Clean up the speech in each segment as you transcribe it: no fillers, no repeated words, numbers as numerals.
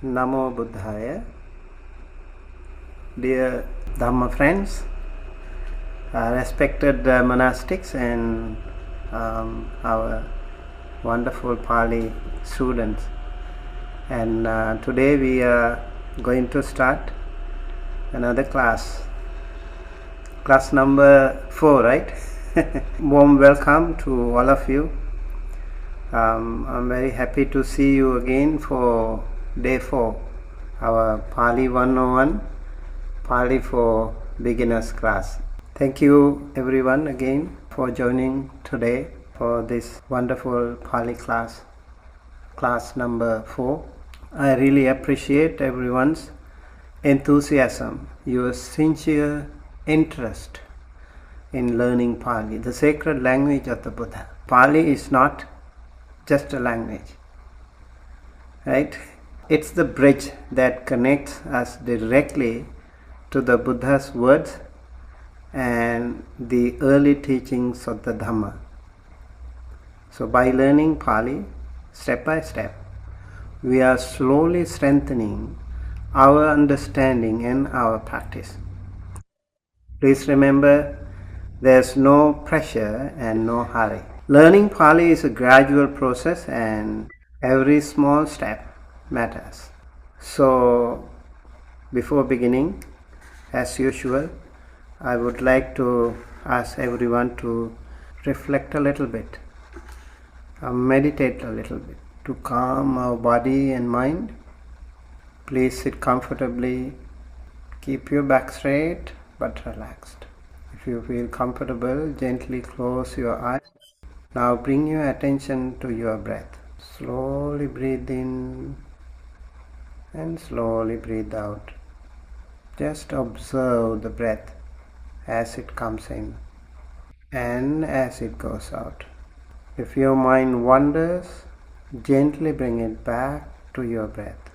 Namo Buddhaya. Dear Dhamma friends, respected monastics and our wonderful Pali students. And today we are going to start another class number 4, right? Warm welcome to all of you. I'm very happy to see you again for day 4, our Pali 101, Pali for beginners class. Thank you everyone again for joining today for this wonderful Pali class number 4. I really appreciate everyone's enthusiasm, your sincere interest in learning Pali, the sacred language of the Buddha. Pali is not just a language, right? It's the bridge that connects us directly to the Buddha's words and the early teachings of the Dhamma. So by learning Pali step by step, we are slowly strengthening our understanding and our practice. Please remember, there's no pressure and no hurry. Learning Pali is a gradual process and every small step matters. So before beginning, as usual, I would like to ask everyone to reflect a little bit, meditate a little bit, to calm our body and mind. Please sit comfortably, keep your back straight but relaxed. If you feel comfortable, gently close your eyes. Now bring your attention to your breath. Slowly breathe in and slowly breathe out. Just observe the breath as it comes in and as it goes out. If your mind wanders, gently bring it back to your breath.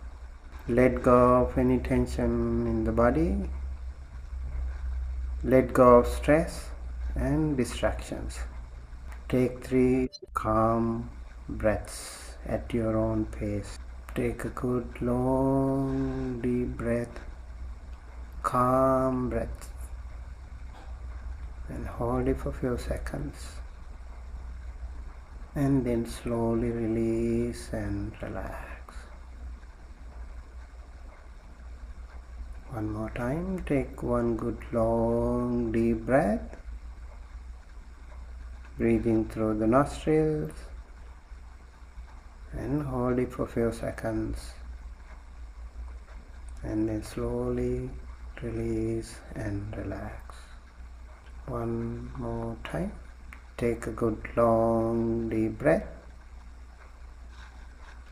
Let go of any tension in the body. Let go of stress and distractions. Take 3 calm breaths at your own pace. Take a good long deep breath, calm breath, and hold it for a few seconds. And then slowly release and relax. One more time, take one good long deep breath. Breathing through the nostrils and hold it for a few seconds, and then slowly release and relax. One more time, take a good long deep breath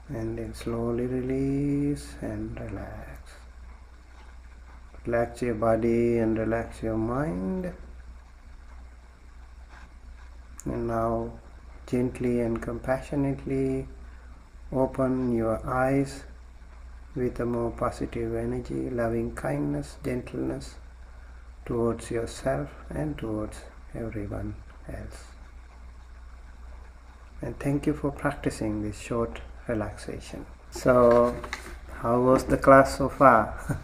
and then slowly release and relax. Relax your body and relax your mind. And now gently and compassionately open your eyes with a more positive energy, loving kindness, gentleness towards yourself and towards everyone else. And thank you for practicing this short relaxation. So, how was the class so far?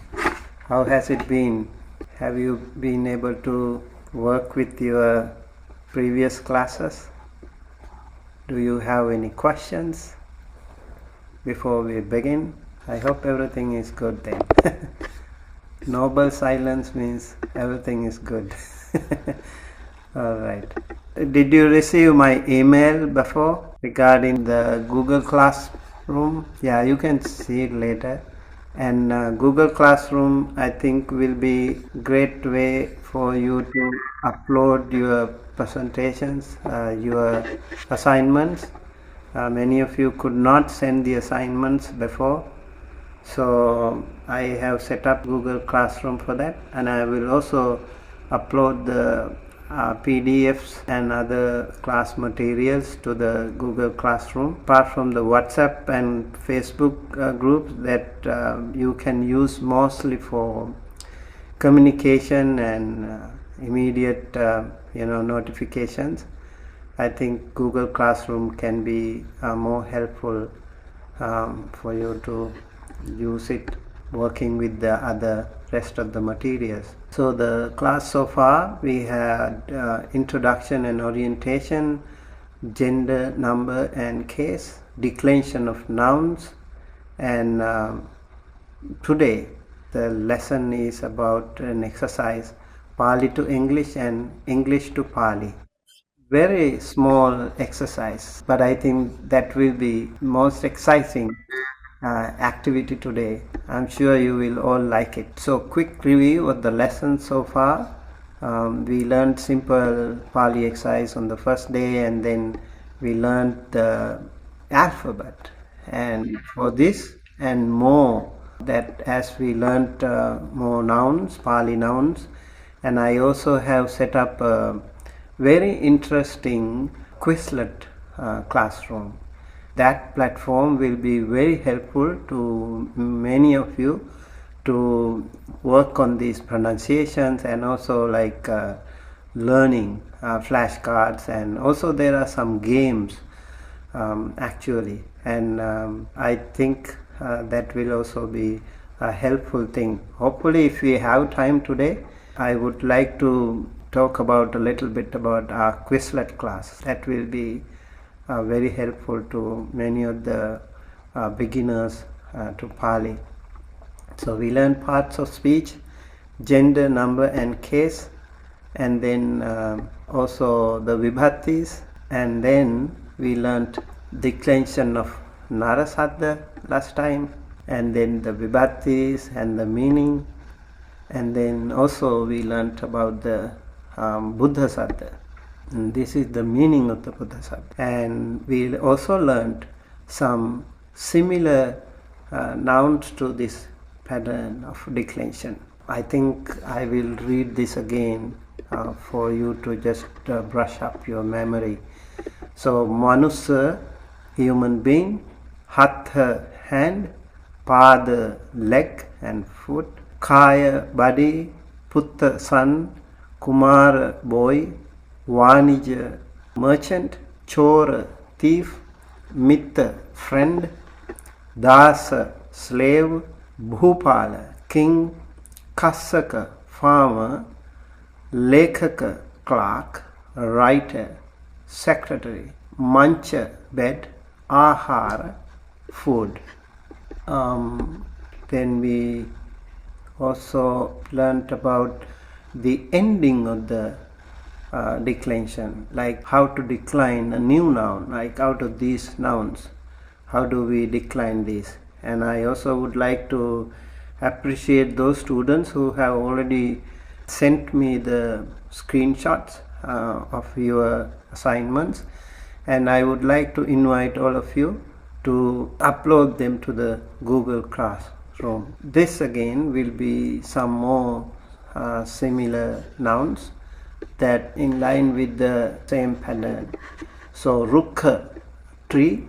How has it been? Have you been able to work with your previous classes? Do you have any questions before we begin? I hope everything is good then. Noble silence means everything is good. Alright. Did you receive my email before regarding the Google Classroom? Yeah, you can see it later. And Google Classroom, I think, will be great way for you to upload your presentations, your assignments. Many of you could not send the assignments before, so I have set up Google Classroom for that, and I will also upload the PDFs and other class materials to the Google Classroom, apart from the WhatsApp and Facebook groups that you can use mostly for communication and immediate notifications. I think Google Classroom can be more helpful for you to use it working with the other rest of the materials. So the class so far, we had introduction and orientation, gender, number and case, declension of nouns, and today the lesson is about an exercise, Pali to English and English to Pali. Very small exercise, but I think that will be most exciting activity today. I'm sure you will all like it. So quick review of the lesson so far. We learned simple Pali exercise on the first day, and then we learned the alphabet. And for this and more, that as we learned more nouns, Pali nouns, and I also have set up a very interesting Quizlet classroom. That platform will be very helpful to many of you to work on these pronunciations, and also like learning flashcards, and also there are some games actually, and I think that will also be a helpful thing. Hopefully, if we have time today, I would like to talk about a little bit about our Quizlet class. That will be very helpful to many of the beginners to Pali. So we learn parts of speech, gender, number and case, and then also the vibhattis, and then we learned declension of Narasadda last time, and then the vibhattis and the meaning, and then also we learned about the Buddha Sadda. And this is the meaning of the Buddha Sadda. And we also learned some similar nouns to this pattern of declension. I think I will read this again for you to just brush up your memory. So Manusa, human being, Hatha, hand, Pada, leg and foot, Kaya, body, Putta, son, Kumara, boy, Vanija, merchant, Chora, thief, Mitta, friend, Dasa, slave, Bhupala, king, Kassaka, farmer, Lekhaka, clerk, writer, secretary, Mancha, bed, Ahara, food. Then we also learnt about the ending of the declension, like how to decline a new noun, like out of these nouns, how do we decline these. And I also would like to appreciate those students who have already sent me the screenshots of your assignments, and I would like to invite all of you to upload them to the Google Classroom. This again will be some more similar nouns that in line with the same pattern. So Rukha, tree,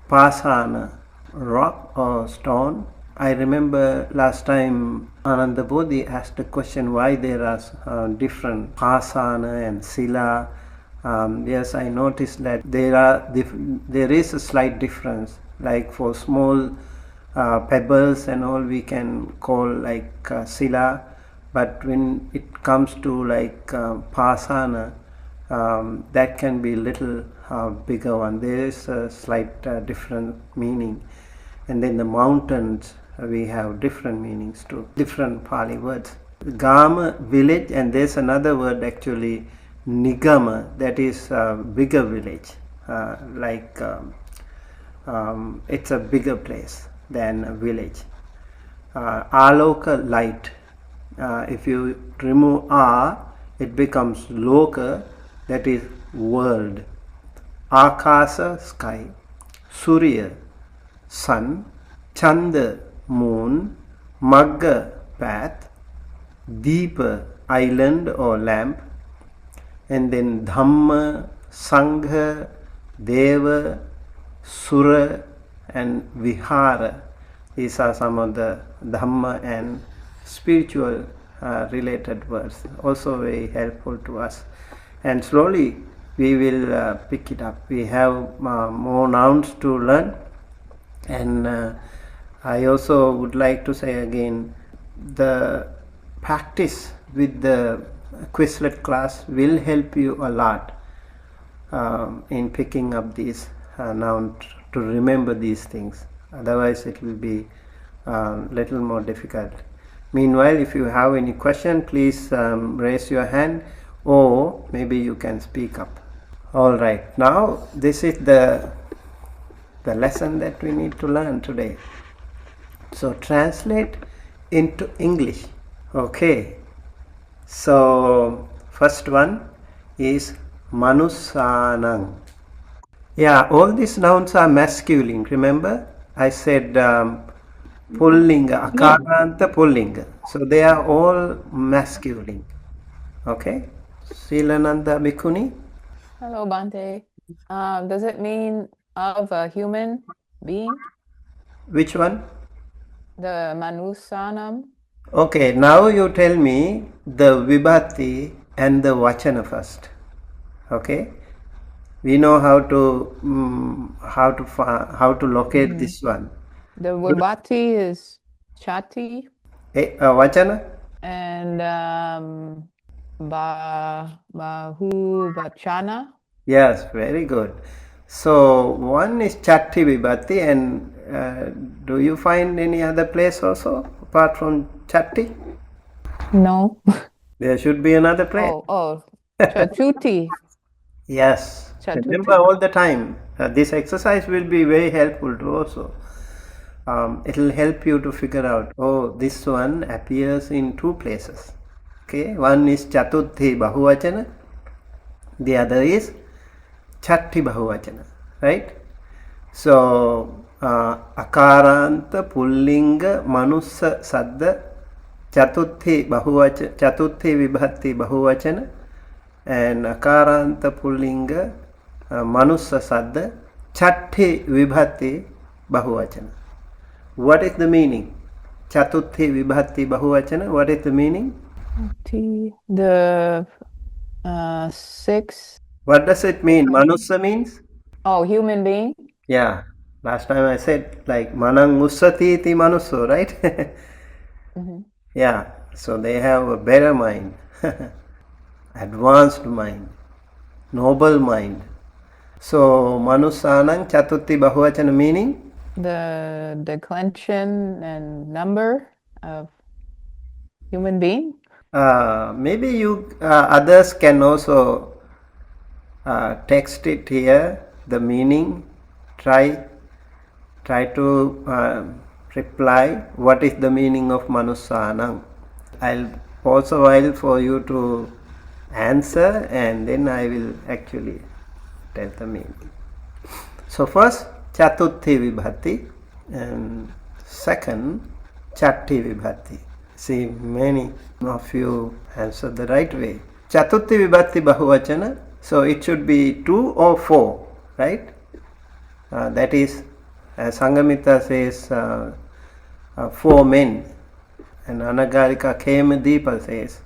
Pasana, rock or stone. I remember last time Ananda Bodhi asked a question why there are different Pasana and Sila. Yes, I noticed that there is a slight difference. Like for small pebbles and all, we can call like Sila, but when it comes to like Pasana, that can be little bigger one. There is a slight different meaning. And then the mountains, we have different meanings too, different Pali words. Gama, village, and there's another word actually, Nigama, that is a bigger village, it's a bigger place than a village. Aloka, light. If you remove A, it becomes Loka, that is world. Akasa, sky. Surya, sun. Chanda, moon. Magga, path. Deepa, island or lamp. And then Dhamma, Sangha, Deva, Sura and Vihara. These are some of the Dhamma and spiritual related words, also very helpful to us. And slowly we will pick it up. We have more nouns to learn, and I also would like to say again, the practice with the Quizlet class will help you a lot in picking up these nouns, to remember these things. Otherwise it will be little more difficult. Meanwhile, if you have any question, please raise your hand, or maybe you can speak up. All right, now this is the lesson that we need to learn today. So translate into English. Okay, so first one is Manusanang. Yeah, all these nouns are masculine. Remember, I said Pullinga, Akaranta Pullinga. So they are all masculine. Okay, Silananda Bhikkhuni. Hello, Bante. Does it mean of a human being? Which one? The Manusanam? Okay, now you tell me the Vibhati and the Vachana first. Okay, we know how to locate this one. The Vibhati is Chati Vachana? and Bahu Vachana. Yes, very good. So one is Chatti Vibhati, and do you find any other place also apart from Chatti? No. There should be another place. Oh, Chachuti. Yes. Chatuthi. Remember all the time. This exercise will be very helpful too also. It will help you to figure out, oh, this one appears in two places. Okay, one is Chatuthi Bahuvachana, the other is Chatti Bahuvachana, right? So Akaranta Pullinga Manussa Sadda Chatuthi Vibhati Bahuvachana, and Akaranta Pullinga Manussa Sadda Chatti Vibhati Bahuvachana. What is the meaning? Chatuthi Vibhati Bahuvachana, what is the meaning? The 6. What does it mean? Manussa means? Oh, human being? Yeah. Last time I said like Manang Ussati iti Manusso, right? Yeah. So they have a better mind, advanced mind, noble mind. So Manusanang Chatuthi Bahuvachana meaning? The declension and number of human being? Maybe you others can also text it here, the meaning. Try to reply what is the meaning of Manusanang. I'll pause a while for you to answer, and then I will actually tell the meaning. So first Chatuthi Vibhati, and second Chatti Vibhati. See, many of you answered the right way. Chatuthi Vibhati Bahuvachana, so it should be 2 or 4, right? That is, Sangamita says 4 men, and Anagarika Kemadeepa says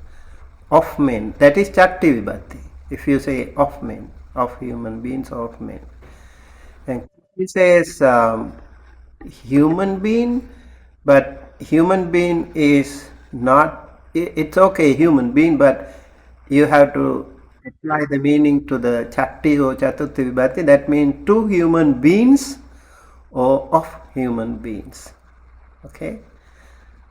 of men. That is Chatti Vibhati. If you say of men, of human beings, of men. And he says human being, but human being is not, it's okay, human being, but you have to apply the meaning to the Chatti or Chatuthi Vibhati. That means 2 human beings or of human beings. Okay.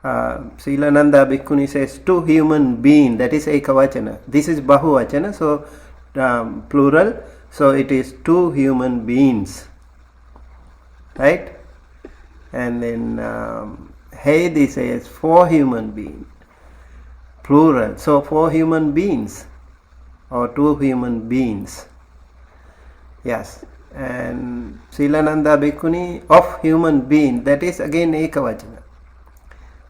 Silananda Bhikkhuni says 2 human being, that is Ekavachana. This is Bahuvachana, so plural, so it is 2 human beings, right? And then Heidi says 4 human beings, plural, so 4 human beings or 2 human beings. Yes. And Silananda Bhikkhuni of human being, that is again Ekavachana,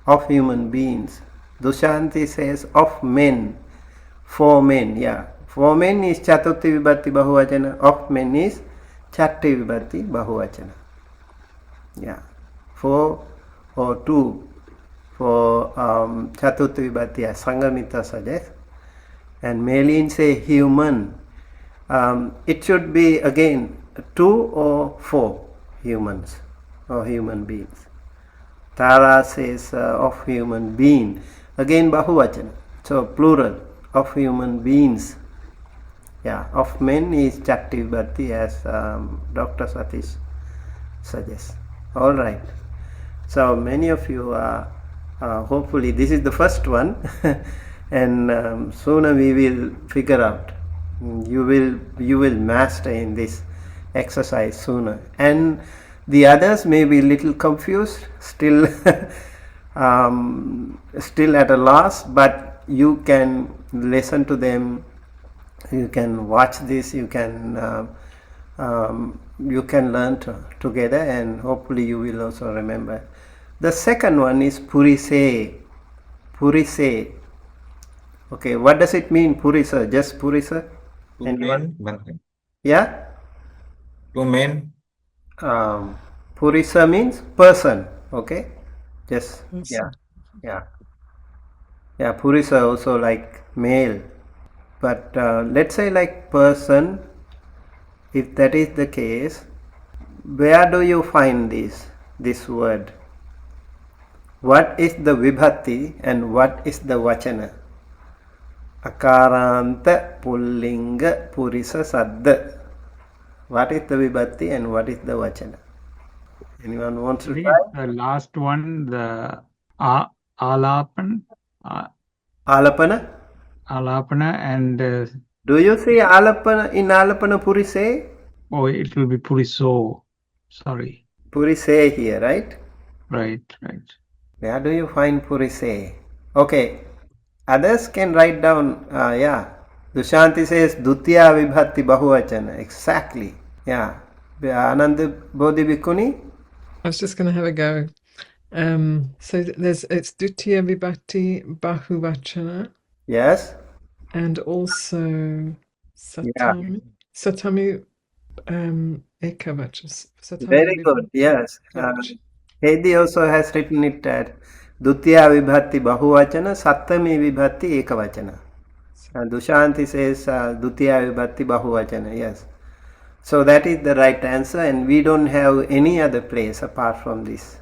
of human beings. Dushanti says of men, 4 men. Yeah, 4 men is Chatuthi Vibhati Bahuvachana, of men is Chatti Vibhati Bahuvachana. Yeah, 4 or 2 for Chatuthi Vibhati, as Sangamita suggests. And Melin say human. It should be again 2 or 4 humans or human beings. Tara says of human being. Again Bahuvachana. So plural of human beings. Yeah, of men is Chatti Vibhatti as Dr. Satish suggests. All right. So many of you are hopefully this is the first one, and sooner we will figure out. You will master in this exercise sooner, and the others may be little confused, still still at a loss, but you can listen to them. You can watch this. You can learn together, and hopefully you will also remember. The second one is Purise. Purise. Okay, what does it mean, Purisa? Just Purisa? Two Anyone? men, one man. Yeah? Two men, Purisa means person. Okay? Just, yeah. Yeah. Yeah, Purisa also like male. But let's say like person, if that is the case, where do you find this word? What is the vibhatti and what is the vachana? Akaranta pullinga purisa saddha. What is the vibhatti and what is the vachana? Anyone wants to try? The last one, the alapan, Alapana? alapana, and Do you say alapana in alapana purise? oh, it will be puriso. Sorry. Purise here, right? Right. Where do you find purise? Okay. Others can write down, yeah. Dushanti says Dutiya Vibhatti Bahuvachana. Exactly. Yeah. Ananda Bodhi Bhikkhuni? I was just going to have a go. So it's Dutiya Vibhatti Bahuvachana Yes. and also Satami. Satami Ekavachana. Satami Very good. Yes. Hedi also has written it at Dutiya Vibhatti Bahuvachana, Sattami Vibhatti Ekavachana. Dushanti says Dutiya Vibhatti Bahuvachana. Yes. So that is the right answer, and we don't have any other place apart from these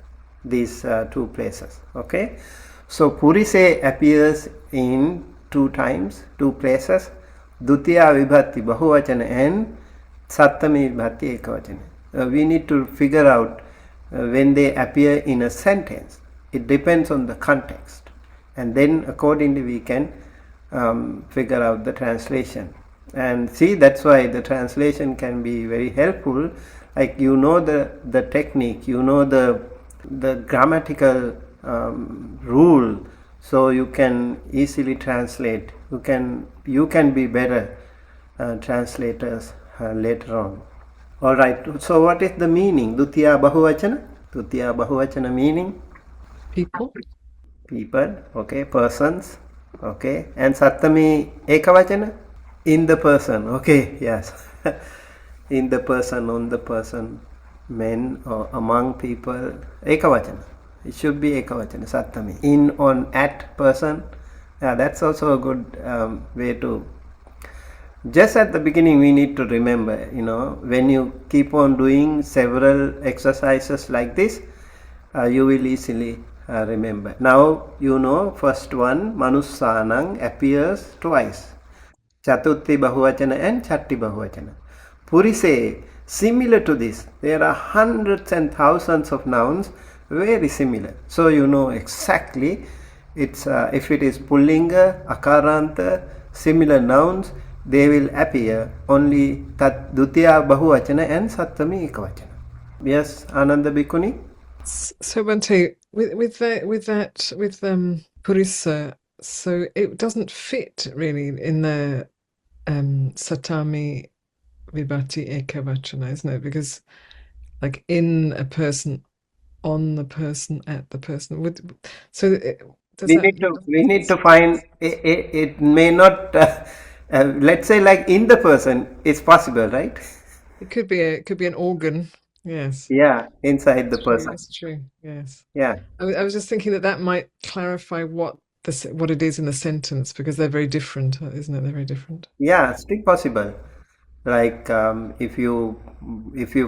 two places. Okay. So Purise appears in two places, Dutiya Vibhatti Bahuvachana and Sattami Vibhatti Ekavachana. We need to figure out when they appear in a sentence. It depends on the context, and then accordingly we can figure out the translation. And see, that's why the translation can be very helpful. Like the technique, the grammatical rule, so you can easily translate. You can be better translators later on. All right. So what is the meaning? Dutiya Bahuvachana. Dutiya Bahuvachana meaning People. Okay. Persons. Okay. And Sattami Ekavachana, in the person. Okay. Yes. In the person, on the person, men or among people. Ekavachana. It should be Ekavachana. Sattami. In, on, at person. Yeah, that's also a good way to. Just at the beginning we need to remember, when you keep on doing several exercises like this, you will easily remember. Now first one, Manussanang, appears twice, Chatuthi Bahuvachana and Chatti Bahuvachana. Purise, similar to this, there are hundreds and thousands of nouns very similar, so exactly it's if it is Pullinga, Akaranta, similar nouns, they will appear only Dutiya Bahuvachana and Sattami Ekavachana. Yes, Ananda Bhikkhuni? So Bhante, with Purisa, so it doesn't fit really in the Satami Vibhatti Ekavachana, isn't it? Because like in a person, on the person, at the person. We need to find it may not let's say like in the person, it's possible, right? It could be an organ. Yes. Yeah, inside the person. That's true. Yes. Yeah. I was just thinking that might clarify what it is in the sentence, because they're very different, isn't it? They're very different. Yeah, still possible. Like if you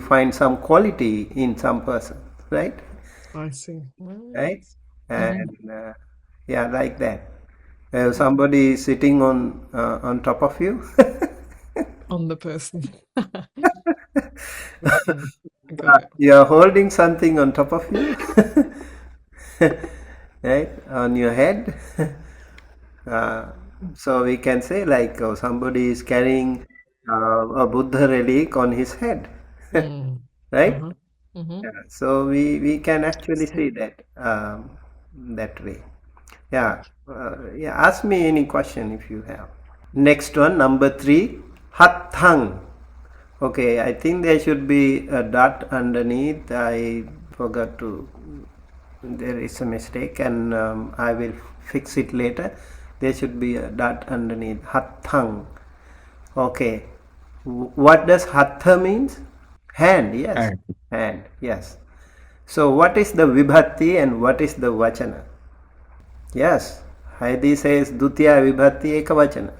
find some quality in some person, right? I see. Well, right? Mhm. And yeah, like that. Somebody is sitting on top of you. On the person. I got it. You are holding something on top of you, right? On your head. So we can say like somebody is carrying a Buddha relic on his head, Mm. right? Uh-huh. Mhm. Yeah, so we can actually see that that way. Yeah, yeah. Ask me any question if you have. Next one, number 3, hathang. Okay, I think there should be a dot underneath. I forgot to. There is a mistake, and I will fix it later. There should be a dot underneath. Hathang. Okay. What does hatha means? Hand. Yes. And Hand. Yes. So what is the vibhatti and what is the vachana? Yes. Heidi says dutiya vibhatti ekavachana.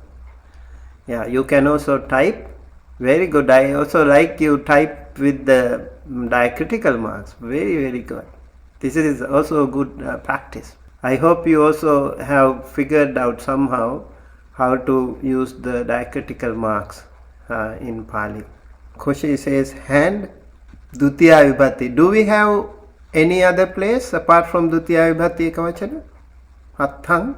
Yeah, you can also type. Very good. I also like you type with the diacritical marks. Very, very good. This is also a good practice. I hope you also have figured out somehow how to use the diacritical marks in Pali. Koshi says hand, dutiya vibhatti. Do we have any other place apart from dutiya vibhatti ekavachana? Hathang.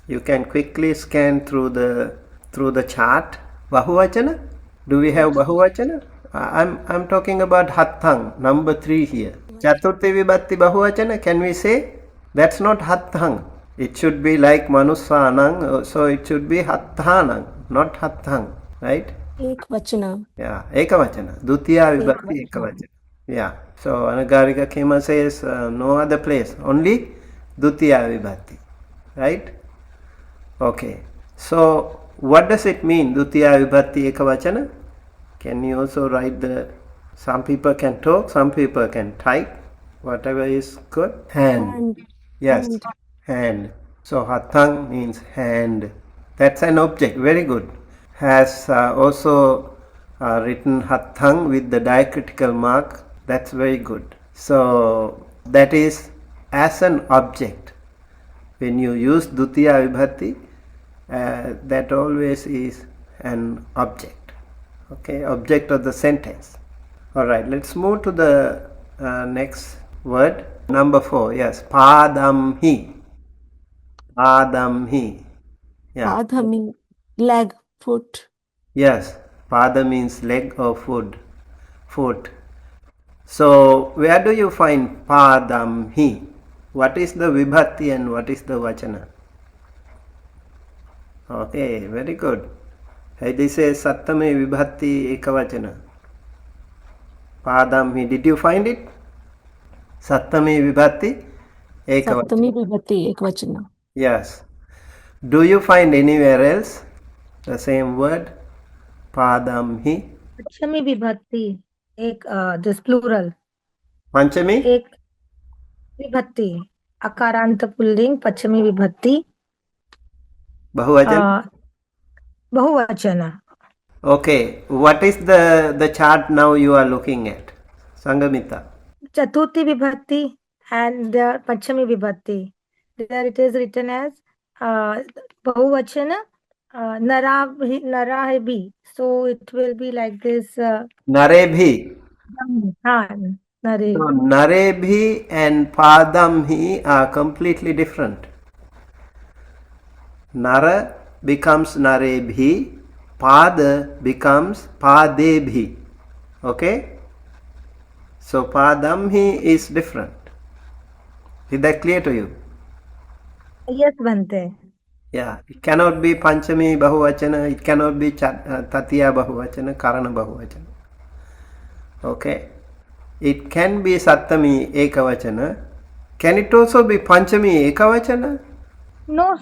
You can quickly scan through the chart. Bahuvachana. Do we have bahuvachana? I'm talking about hathang, number 3 here. Chaturthi vibhatti bahuvachana. Can we say? That's not hathang. It should be like manusanang. So it should be hathanang, not hathang, right? Ekvachana. Yeah, ekavachana. Dutiya vibhatti ekavachana. Yeah. So Anagarika Khema says no other place, only dutiya vibhatti, right? Okay. So what does it mean, dutiya vibhatti ekavachana? Can you also write the? Some people can talk, some people can type. Whatever is good. Hand. Hand. Yes. Hand. Hand. So hathang means hand. That's an object. Very good. Has also written hathang with the diacritical mark. That's very good. So that is as an object. When you use dutiya vibhatti, that always is an object. Okay, object of the sentence. Alright, let's move to the next word. Number 4, yes, padamhi. Padamhi. Yeah. Padha means leg, foot. Yes, pada means leg or foot. So where do you find padamhi? What is the vibhatti and what is the vachana? Okay, very good. Heidi says sattame vibhatti ekavachana. Padamhi. Did you find it? Sattame vibhatti ekavachana. Saptami vibhatti ekvachana. Yes. Do you find anywhere else the same word? Padamhi. पंचमी विभक्ति एक this plural Panchami? एक विभक्ति अकारांत pulling पंचमी विभक्ति Bahuvachana? बहुवचन. Okay. What is the chart now you are looking at? Sangamita. चतुर्थी विभक्ति and the पंचमी विभक्ति. There it is written as बहुवचन नरा है भी. So it will be like this. Narebhi. हाँ नरे. So Narebhi and Padamhi are completely different. Nara becomes Narebhi, Pada becomes Padebhi. Okay? So Padamhi is different. Is that clear to you? Yes बनते. Yeah, it cannot be Panchami Bahuvachana, it cannot be Tatiya Bahuvachana, Karana Bahuvachana. Okay. It can be Sattami Ekavachana. Can it also be Panchami Ekavachana? No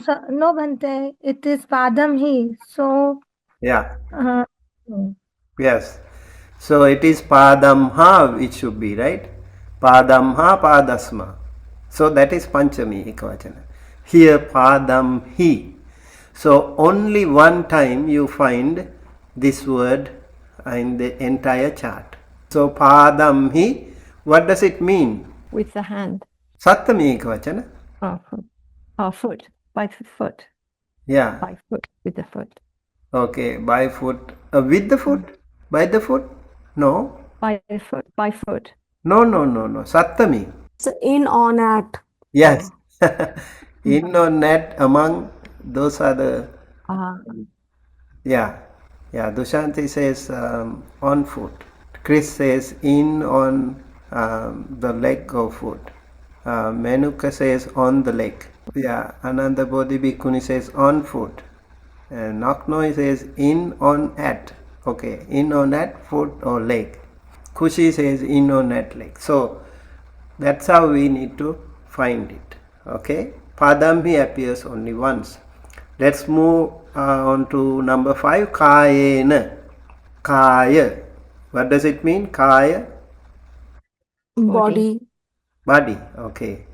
बनते. It is padam he. So Yeah. no. Yes. So it is Padamha, it should be, right? Padamha Padasma. So that is Panchami Ekavachana. Here Padamhi. So only one time you find this word in the entire chart. So Padamhi, what does it mean? With the hand. Sattami ekavachana. Foot. Foot. By foot. Yeah. By foot. With the foot. Okay. By foot. With the foot? By the foot? No. By foot. By foot. No. Sattami. So in, on, at. Yes. In or net, among, those are the, yeah. Dushanti says on foot. Chris says in on the leg or foot. Menuka says on the leg. Yeah. Ananda Bodhi Bhikkhuni says on foot. And Naknoi says in on at. Okay. In on at foot or leg. Kushi says in on at leg. So that's how we need to find it. Okay. Padamhi appears only once. Let's move on to number 5. Kayena. Kaya. What does it mean? Kaya? Body. Body. Okay.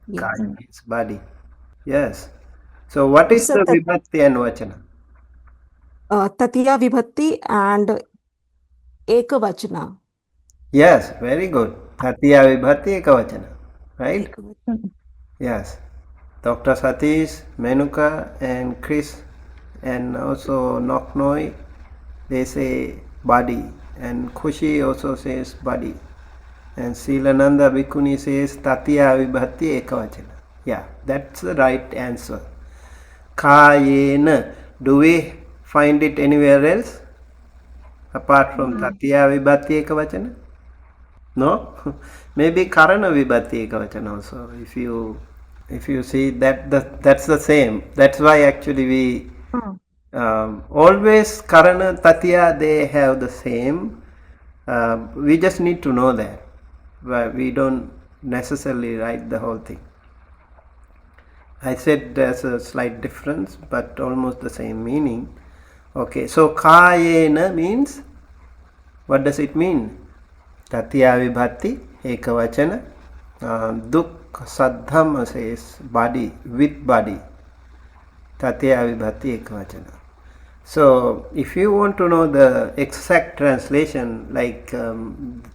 Yes. Kaya means body. Yes. So what is It's a the tat- vibhakti and vachana? Tatiya Vibhakti and Ekavachana. Yes. Very good. Tatiya vibhakti ekavachana. Right? Ekavachana. Yes. Dr. Satish, Menuka and Chris and also Noknoi, they say body, and Khushi also says body, and Silananda Bhikkhuni says Tatiya Vibhakti Ekavachana. Yeah, that's the right answer. Kayena. Do we find it anywhere else apart from Tatiya Vibhakti Ekavachana? No? Maybe Karana Vibhakti Ekavachana also. If you see that's the same. That's why actually we always Karana, Tatiya, they have the same. We just need to know that. But we don't necessarily write the whole thing. I said there's a slight difference, but almost the same meaning. Okay, so Kayena means, what does it mean? Tatiya Vibhakti Ekavachana. Duk Saddham says body, with body. Tatiya Vibhakti Ekavachana. So if you want to know the exact translation, like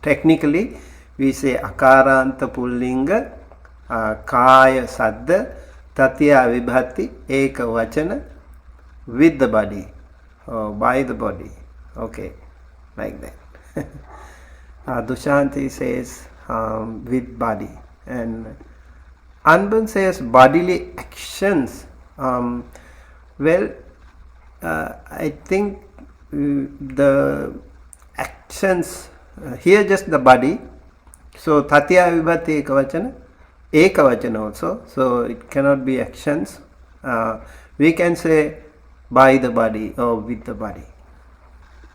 technically we say Akaranta Pullinga Kaya Saddha Tatiya Vibhakti Ekavachana with the body or by the body. Okay, like that. Dushanti says with body, and Anban says bodily actions. I think the actions here just the body. So Tatiya Vibhakti Ekavachana also. So it cannot be actions. We can say by the body or with the body.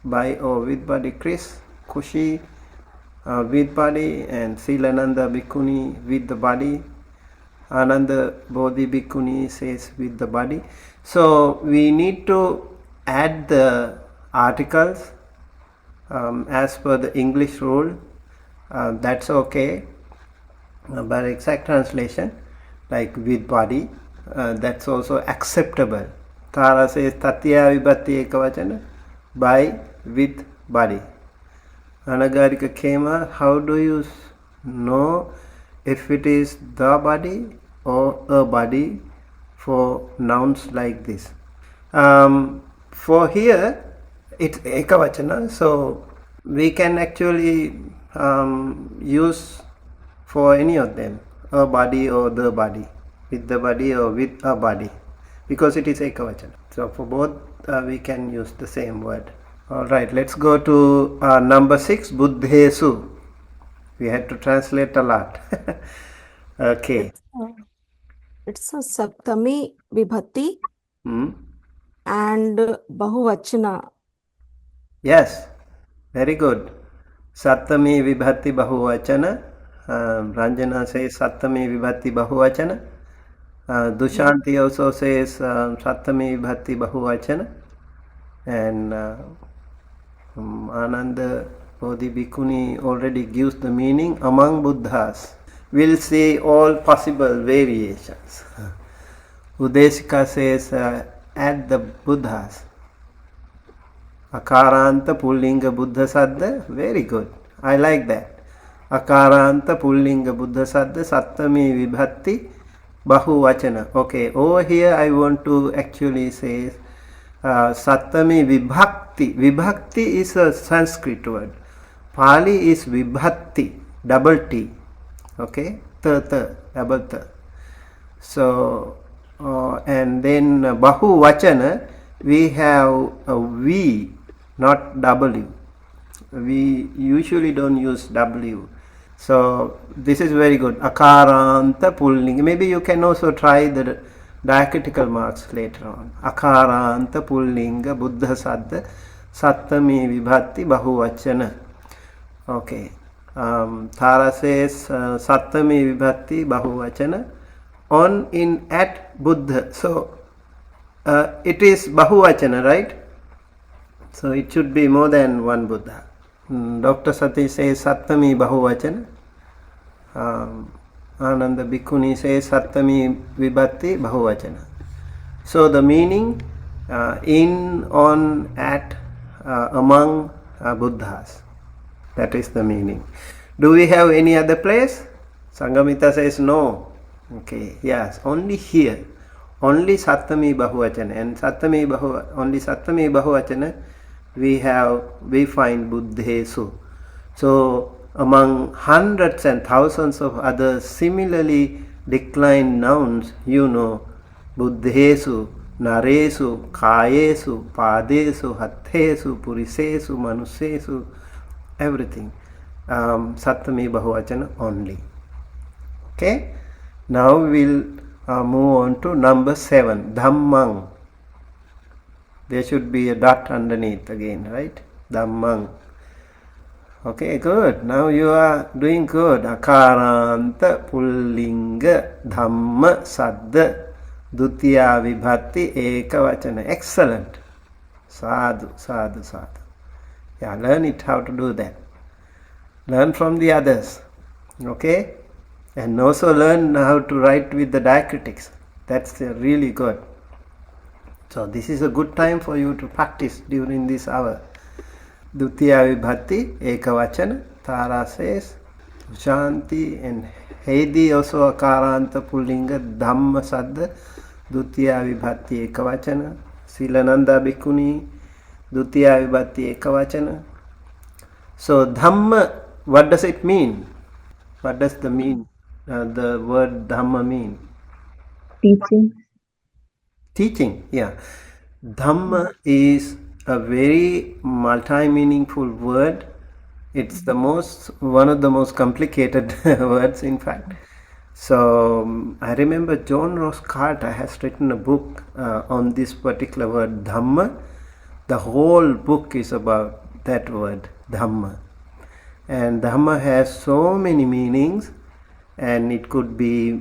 By or with body. Chris, Kushi, with body, and Silananda Bhikkhuni with the body. Ananda Bodhi Bhikkhuni says with the body. So we need to add the articles as per the English rule. That's okay. But exact translation like with body, that's also acceptable. Tara says Tatiya Vibhakti Ekavachana by with body. Anagarika Kema, how do you know if it is the body or a body for nouns like this? For here it's Ekavachana, so we can actually use for any of them, a body or the body, with the body or with a body, because it is Ekavachana. So for both we can use the same word. Alright, let's go to number 6, Buddhesu. We had to translate a lot. Okay. It's a Saptami Vibhakti Hmm? and Bahuvachana. Yes, very good. Sattami Vibhakti Bahuvachana. Ranjana says Sattami Vibhakti Bahuvachana. Dushanti also says Sattami Vibhakti Bahuvachana. And Ananda Bodhi Bhikkhuni already gives the meaning among Buddhas. We'll see all possible variations. Udeshika says at the Buddhas. Akaranta Pullinga Buddha Saddha, very good. I like that. Akaranta Pullinga Buddha Saddha Sattami Vibhatti Bahuvachana. Okay, over here I want to actually say Sattami Vibhakti. Vibhakti is a Sanskrit word. Pali is Vibhatti, double T. Okay, double T. So, and then Bahuvachana, we have a V, not W. We usually don't use W. So this is very good. Akaranta Pullinga. Maybe you can also try the diacritical marks later on. Akaranta Pullinga Buddha Saddha Sattami Vibhatti Bahuvachana. Okay. Tara says Sattami Vibhatti Bahuvachana on, in, at Buddha. So it is Bahuvachana, right? So it should be more than one Buddha. Dr. Sati says Sattami Bahuvachana. Ananda Bhikkhuni says Sattami Vibhatti Bahuvachana. So the meaning in, on, at, among Buddhas. That is the meaning. Do we have any other place? Sangamita says no. Okay, yes, only here. Only Sattami Bahuvachana. And only Sattami Bahuvachana we find Buddhesu. So among hundreds and thousands of other similarly declined nouns, you know, Buddhesu, Naresu, Kayesu, Padesu, Hattesu, Purisesu, Manusesu, everything. Sattami Bahuvachana only. Okay, now we'll move on to number 7, Dhammang. There should be a dot underneath again, right? Dhammang. Okay, good. Now you are doing good. Akaranta Pullinga Dhamma Saddha Dutiya Vibhatti Ekavachana. Excellent. Sadhu, sadhu, sadhu. Yeah, learn it how to do that. Learn from the others. Okay? And also learn how to write with the diacritics. That's really good. So this is a good time for you to practice during this hour. Dutiya Vibhatti Ekavachana. Tara says Shanti, and Heidi also Akaranta Pullinga Dhamma Saddha Dutiya Vibhatti Ekavachana. Silananda Bhikkhuni Dutiya Vibhatti Ekavachana. So Dhamma, what does it mean? What does the word Dhamma mean? Teaching. Teaching, yeah. Dhamma is a very multi-meaningful word. It's one of the most complicated words, in fact. So I remember John Ross Carter has written a book on this particular word, Dhamma. The whole book is about that word, Dhamma. And Dhamma has so many meanings, and it could be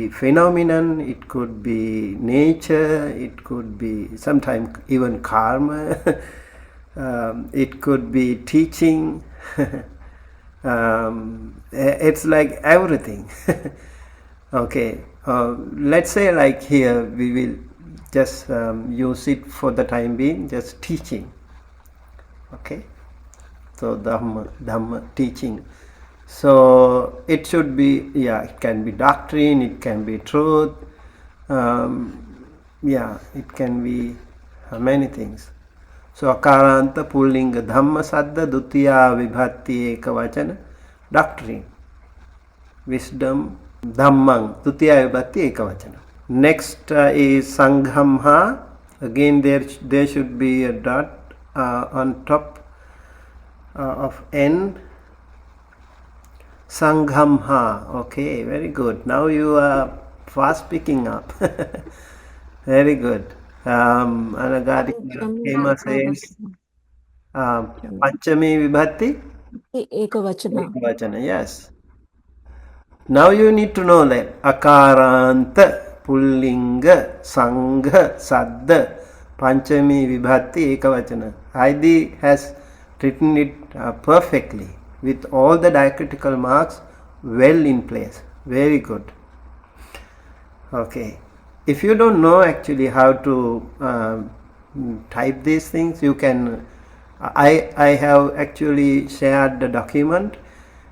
phenomenon, it could be nature, it could be sometimes even karma, it could be teaching. It's like everything. Okay, let's say like here we will just use it for the time being, just teaching. Okay, so Dhamma, teaching. So it should be, yeah, it can be doctrine, it can be truth, yeah, it can be many things. So Akaranta Pullinga Dhamma Saddha Dutiya Vibhatti Ekavachana, doctrine, wisdom, Dhammang, Dutiya Vibhatti Ekavachana. Next is Sanghamha. Again there should be a dot on top of N. Sanghamha. Okay, very good. Now you are fast picking up. Very good. Anagadi Hema says Panchami Vibhatti Ekavachana. Ekavachana. Yes. Now you need to know that Akaranta Pullinga Sangha Saddha Panchami Vibhatti Ekavachana. Heidi has written it perfectly, with all the diacritical marks well in place. Very good. Okay. If you don't know actually how to type these things, you can, I have actually shared the document.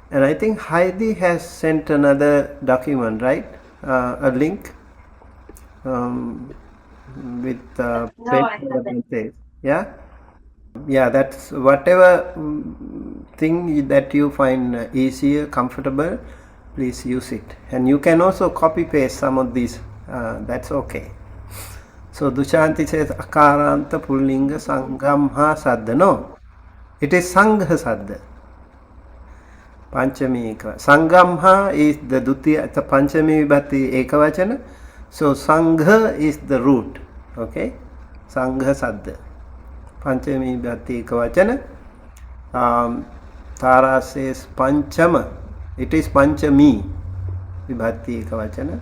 And I think Heidi has sent another document, right? A link with Bhante. Yeah? Yeah, that's whatever thing that you find easier, comfortable, please use it. And you can also copy paste some of these. That's okay. So Dushanti says Akaranta Pullinga Sangamha Sadda. No, it is Sangha Sadda. Panchami Ekavachana. Sangamha is the Dutiya, the Panchami Vibhatti Ekavachana. So Sangha is the root. Okay? Sangha Sadda. Panchami Vibhatti Ekavachana. Tara says Panchama. It is Panchami Vibhatti Ekavachana.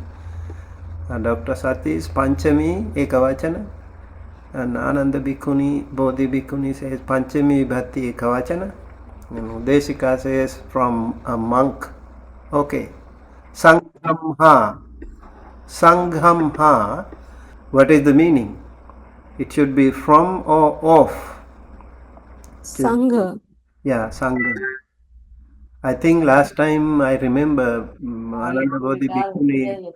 And Dr. Sati is Panchami Ekavachana. And Ananda Bhikkhuni, Bodhi Bhikkhuni says Panchami Vibhatti Ekavachana. And Udeshika says from a monk. Okay. Sanghamha. Sanghamha. What is the meaning? It should be from or of. Sangha. Yeah, Sangha. I think last time I remember Ananda Bodhi Bhikkhuni.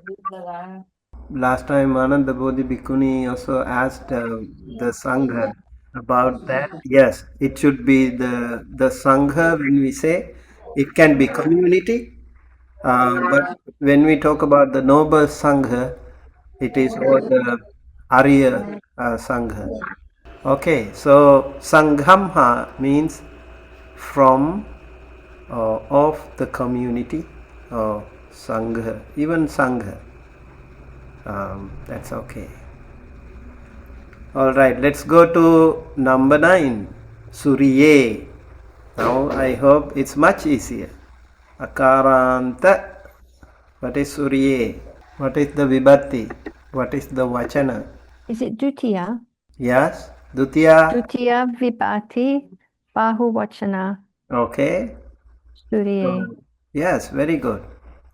Last time Ananda Bodhi Bhikkhuni also asked the Sangha about that. Yes, it should be the Sangha. When we say it can be community, but when we talk about the noble Sangha, it is all the Arya Sangha. Okay, so Sanghamha means from of the community or Sangha, even Sangha. That's okay. Alright, let's go to number 9. Suriye. Now I hope it's much easier. Akaranta. What is Suriye? What is the Vibhatti? What is the Vachana? Is it Dutiya? Yes? Dutiya. Dutiya Vibhatti Bahuvachana Okay. Suriye. Yes, very good.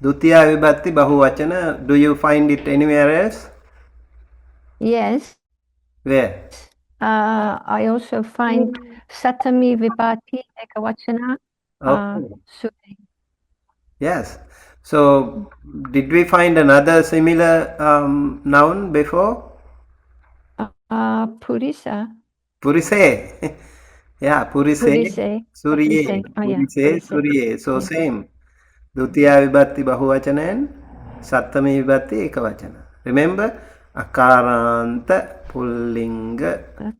Dutiya Vibhatti Bahuvachana. Do you find it anywhere else? Yes. Where? I also find Satami Vibhatti Ekavachana Okay. Suriye. Yes. So, did we find another similar noun before? Purisa. Purise. Yeah, Purise. Purise. Suriye. Purise. Oh, yeah. Purise, Purise. Suriye. So, Yeah. same. Dutiya Vibhatti Bahuvachana and Sattami Vibhatti Ekavachana. Remember? Akaranta Pullinga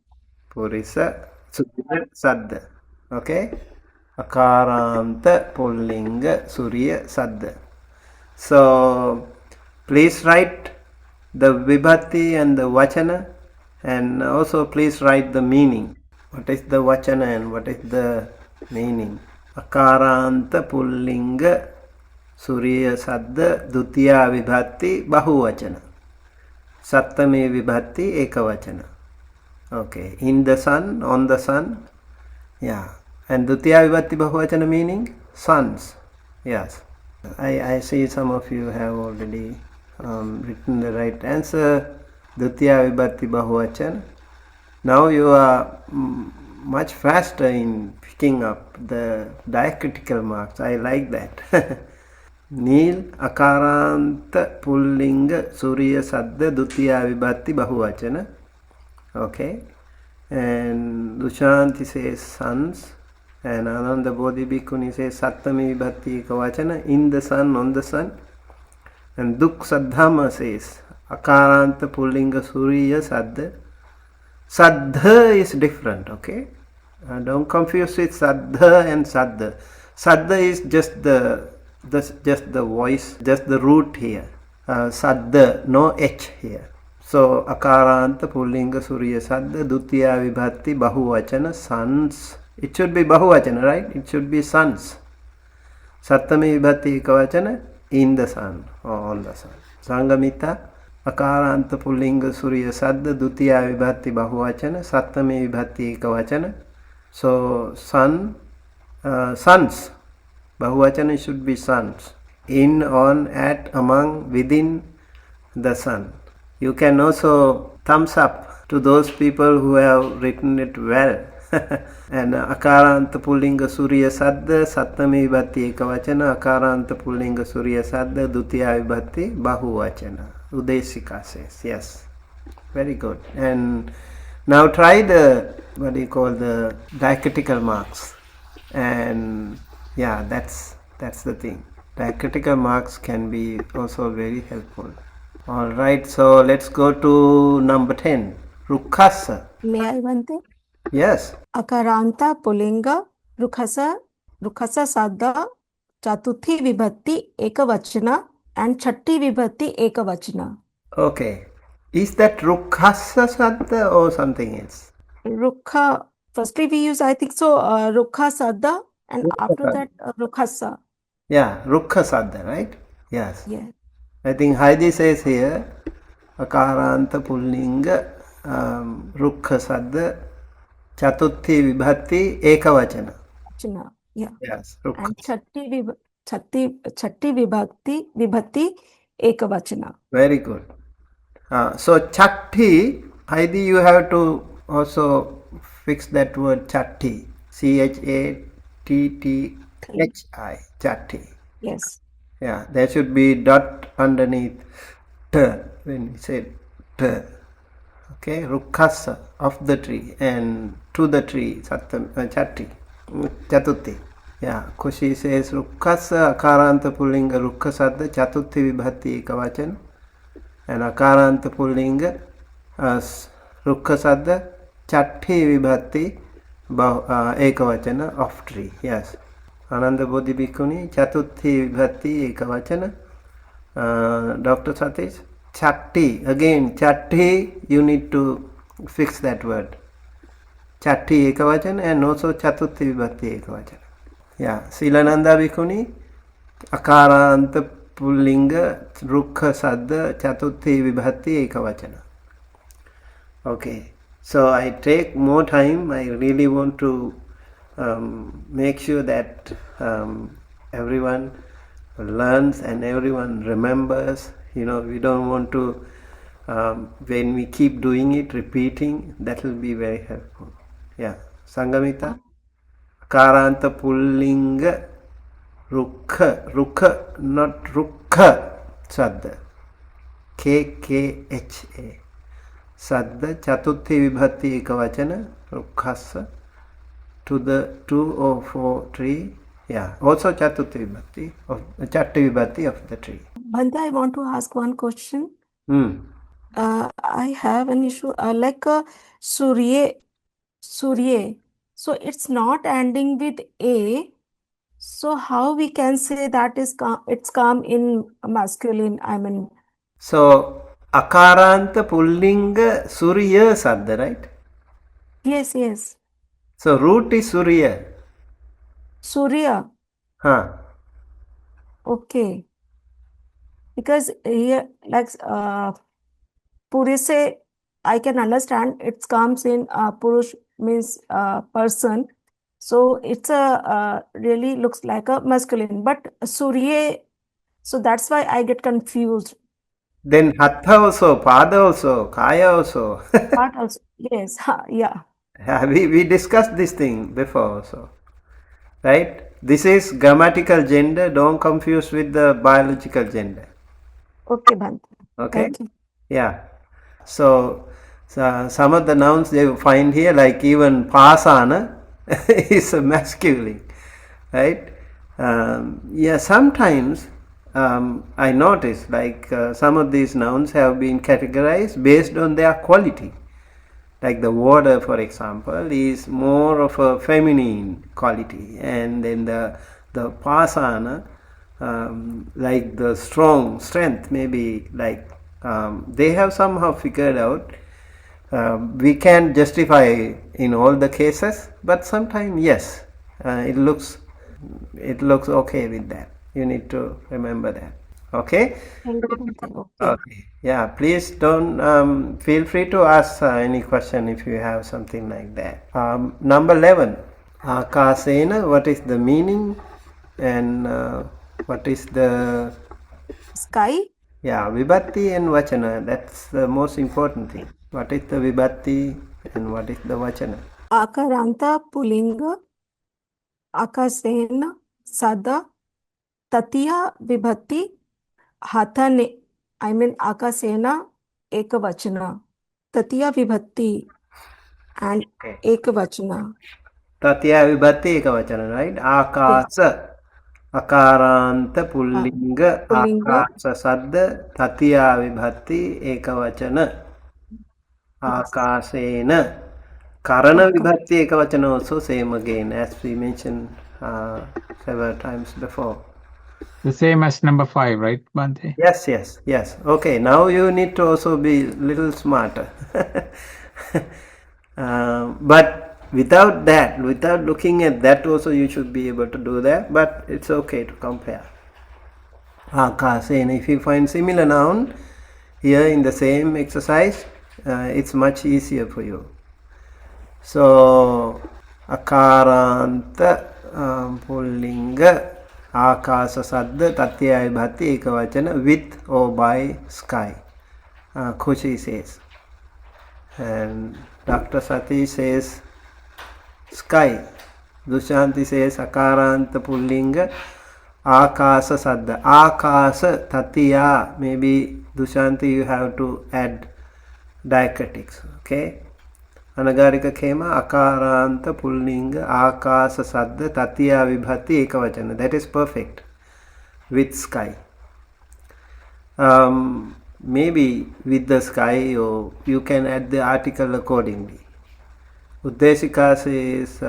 Purisa Suriya Sadda. Okay? Akaranta Pullinga Suriya Sadda. So, please write the Vibhatti and the Vachana, and also please write the meaning. What is the Vachana and what is the meaning? Akaranta Pullinga Suriya Sadda Dutiya Vibhatti Bahuvachana. Sattami Vibhatti Ekavachana. Okay. In the sun, on the sun. Yeah. And Dutiya Vibhatti Bahuvachana meaning sons. Yes. I see some of you have already written the right answer. Dutiya Vibhatti Bahuvachana. Now you are much faster in picking up the diacritical marks. I like that. Neel Akaranta Pullinga Suriya Sadda Dutiya Vibhatti Bahuvachana. Okay. And Dushanti says sons. And Ananda Bodhi Bhikkhuni says Sattami Vibhatti Ekavachana, in the sun, on the sun. And Duk Saddhama says Akaranta Pullinga Suriya Sadda. Saddha is different, okay? Don't confuse with Saddha and Saddha. Saddha is just the voice, just the root here. Saddha, no H here. So Akaranta Pullinga Suriya Sadda Dutiya Vibhatti Bahuvachana sons. It should be Bahuvachana, right? It should be sons. Sattami Vibhatti Ekavachana, in the sun or on the sun. Sangamita Akaranta Pullinga Suriya Sadda Dutiya Vibhatti Bahuvachana Sattami Vibhatti Ekavachana. So son, sons. Bahuvachana should be sons. In, on, at, among, within the sun. You can also thumbs up to those people who have written it well. and akaranta pullinga surya sadda sattami vibhatti ekavachana akaranta pullinga surya sadda dutiya vibhatti bahuvachana. Udeshika says yes, very good. And now try the what do you call the diacritical marks, and yeah, that's the thing. Diacritical marks can be also very helpful. All right, so let's go to number 10. Rukhasa. May I Bhante? Yes. Akaranta Pulinga Rukhasa Sadda Chatuthi Vibhatti Ekavachana and Chatti Vibhatti Ekavachana. Okay. Is that Rukhasa Sadda or something else? Rukha, firstly we use, I think so, Rukha Sadda, and after that Rukhasa. Yeah, Rukha Sadda, right? Yes. Yeah. I think Heidi says here Akaranta Pullinga Rukha Sadda Chatuthi Vibhatti Ekavachana. Vachana. Yeah. Yes, Rukha. And Chatti Vibhatti Ekavachana. Very good. So Chatti, Heidi, you have to also fix that word Chatti. Chatti. Chatti. Yes. Yeah, there should be dot underneath t when we say t. Okay, Rukhasa, of the tree, and to the tree, Chatti, Chatuthi. Yeah, Kushi says Rukhasa akaranta pullinga Rukhasada Chatuthi vibhatti ekavachana, and akaranta pullinga Rukhasada Chatti vibhatti ekavachana of tree. Yes. Ananda Bodhi Bhikkhuni Chatuthi vibhatti ekavachana. Dr. Satish, Chatti, again Chatti, you need to fix that word. Chatti ekavachana and also Chatuthi vibhatti ekavachana. Yeah, Silananda Bhikkhuni akaranta pullinga Rukha Sadda Chatuthi vibhatti ekavachana. Okay, so I take more time. I really want to make sure that everyone learns and everyone remembers. You know, we don't want to when we keep doing it, repeating, that will be very helpful. Yeah, Sangamita. Karanta pullinga Rukha, not Rukha Sadda, KKHA Sadda Chatuthi Vibhatti Ekavachana Rukhasa, to the 2 or 4 tree. Yeah, also Chatuthi Vibhatti of Chatti Vibhatti of the tree. Bhante, I want to ask one question. I have an issue like Surye. So it's not ending with A. So how we can say that is it's come in masculine? I mean, So Akaranta pullinga Surya Sadda, right? yes, yes. So root is Surya. Surya. Huh. Okay. Because here, like Purise, I can understand it comes in Purush means person. So it's a really looks like a masculine. But Surya, so that's why I get confused. Then Hatha also, Pada also, Kaya also. But also, yes, yeah. We discussed this thing before also. Right? This is grammatical gender. Don't confuse with the biological gender. Okay, Bhante. Okay? Thank you. Yeah. So some of the nouns they find here, like even Pasana is a masculine. Right? Yeah, sometimes I notice like some of these nouns have been categorized based on their quality. Like the water, for example, is more of a feminine quality, and then the Pasana, like the strength, maybe like they have somehow figured out. We can't justify in all the cases, but sometimes yes, it looks okay with that. You need to remember that. Okay. Thank you, Bhante. Okay. Okay. Yeah. Please don't feel free to ask any question if you have something like that. Number 11. Akasena. What is the meaning, and what is the Sky. yeah vibhatti and vachana? That's the most important thing. What is the vibhatti and what is the vachana? Akaranta Pulinga Akasena Sada Tatiya Vibhati Hathane. I mean Akasena Ekavachana. Tatiya Vibhati and Okay. Ekavachana. Tatya vibhati ekavachana, right? Yes. Akasa. Akaranta pullinga Pulinga. akasa sadda tatya vibhati ekavachana. Yes. Akasena. Karana Aka. vibhati ekavachana also same again as we mentioned several times before. The same as number 5, right, Bhante? Yes. Okay, now you need to also be little smarter. But without that, without looking at that also you should be able to do that, but it's okay to compare. Akasena, if you find similar noun here in the same exercise, it's much easier for you. So, akaranta pullinga akasa sadda tatyaya bhati ekavachana with or by sky. Khushi says. And Dr. Sati says sky. Dushanti says akaranta pullinga akasa sadda. Akasa tatya. Maybe Dushanti you have to add diacritics. Okay. Anagarika khema akaranta pullinga akasa sadda tatya vibhati ekavachana. That is perfect with sky. Maybe with the sky or you can add the article accordingly. Uddeshika says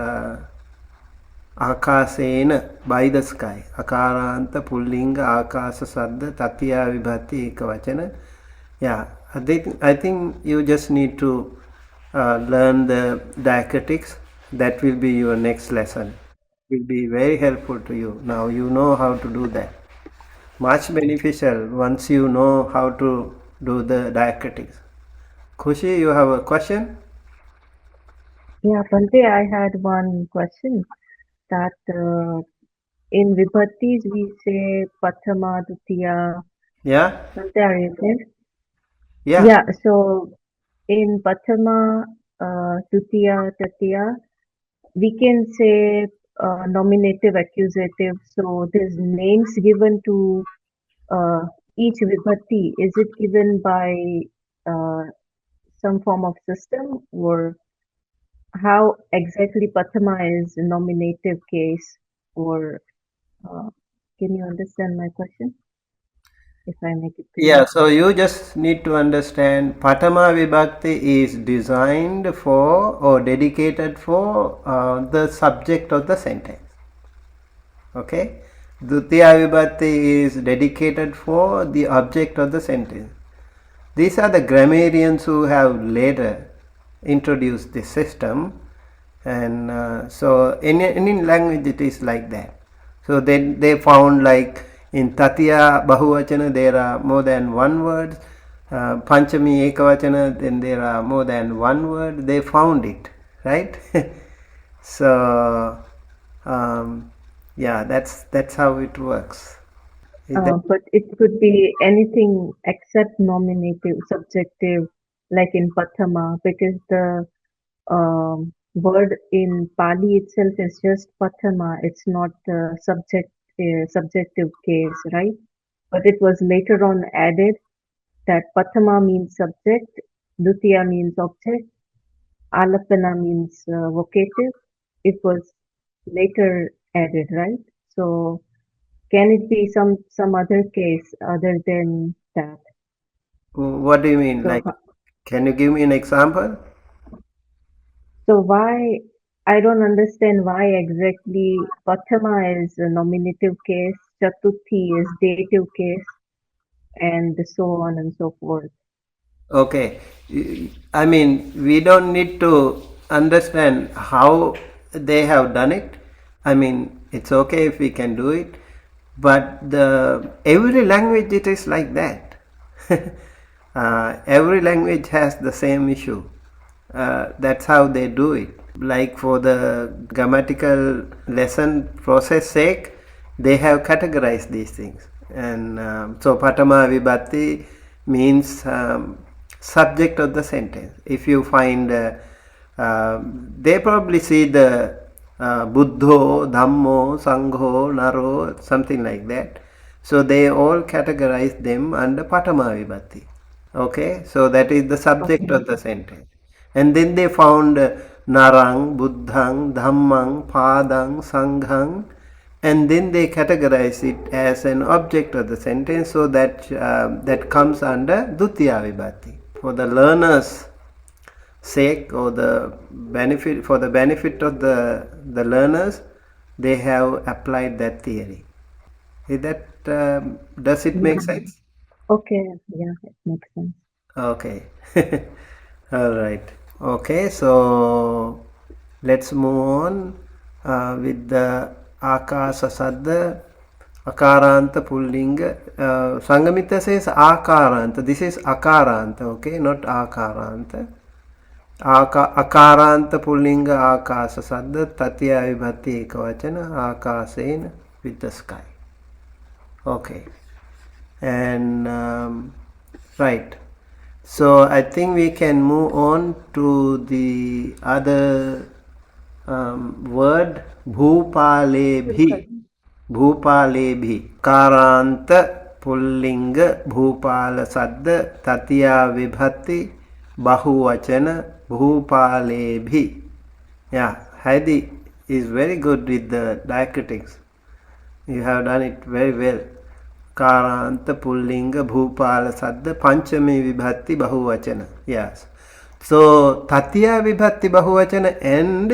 akasena, by the sky. Akaranta pullinga akasa sadda tatya vibhati ekavachana. Yeah, I think you just need to learn the diacritics. That will be your next lesson. It will be very helpful to you. Now you know how to do that. Much beneficial once you know how to do the diacritics. Khushi, you have a question? Yeah, Bhante, I had one question that in Vibhatis we say Pathama, Dutiya. Yeah? Bhante, are you there? Yeah. Yeah, so in Pathama, Dutiya, Tatiya, we can say nominative, accusative. So there's names given to each Vibhati. Is it given by some form of system, or how exactly Pathama is nominative case, or can you understand my question? If I make it clear. Yeah, so you just need to understand Patama Vibhakti is designed for or dedicated for the subject of the sentence. Okay? Dutiya Vibhakti is dedicated for the object of the sentence. These are the grammarians who have later introduced this system, and so in any language it is like that. So they found like in Tatya Bahuvachana there are more than one word, Panchami Ekavachana then there are more than one word. They found it, right? So yeah, that's how it works. But it could be anything except nominative, subjective, like in Pathama, because the word in Pali itself is just Pathama. It's not subjective case, right? But it was later on added that Pathama means subject, Dutiya means object, Alapana means vocative. It was later added, right? So can it be some other case other than that? What do you mean? So, like, can you give me an example? So why, I don't understand why exactly Pathama is a nominative case, Chatuthi is dative case, and so on and so forth. Okay. I mean, we don't need to understand how they have done it. I mean, it's okay if we can do it, but every language it is like that. Every language has the same issue. That's how they do it. Like for the grammatical lesson process sake, they have categorized these things. And so Patama Vibhati means subject of the sentence. If you find they probably see the Buddho, Dhammo, Sangho, Naro, something like that. So they all categorize them under Patama Vibhatti. Okay, so that is the subject of the sentence. And then they found Narang, Buddhang, Dhammang, Padang, Sanghang, and then they categorize it as an object of the sentence, so that that comes under Dutiya Vibhatti. For the learner's sake, or the benefit, for the benefit of the learners, they have applied that theory. Is that does it make sense? Okay, yeah, it makes sense. Okay. All right. Okay, so let's move on with the Akasa Sadda, Akaranta Pullinga. Sangamita says Akaranta. This is Akaranta, okay, not Akaranta. Akaranta Pullinga Akasa Sadda, Tatya Vibhatti Ekavachana, Akasena, with the sky. Okay. And right. So I think we can move on to the other word, Bhupalebhi. Bhupalebhi. Karanta Pullinga Bhupala Sadda Tatya Vibhatti Bahuvachana Bhupalebhi. Yeah, Heidi is very good with the diacritics. You have done it very well. Karanta Pullinga Bhupala Sadda Panchami Vibhatti Bahuvachana. Yes. So Tatya Vibhatti Bahuvachana and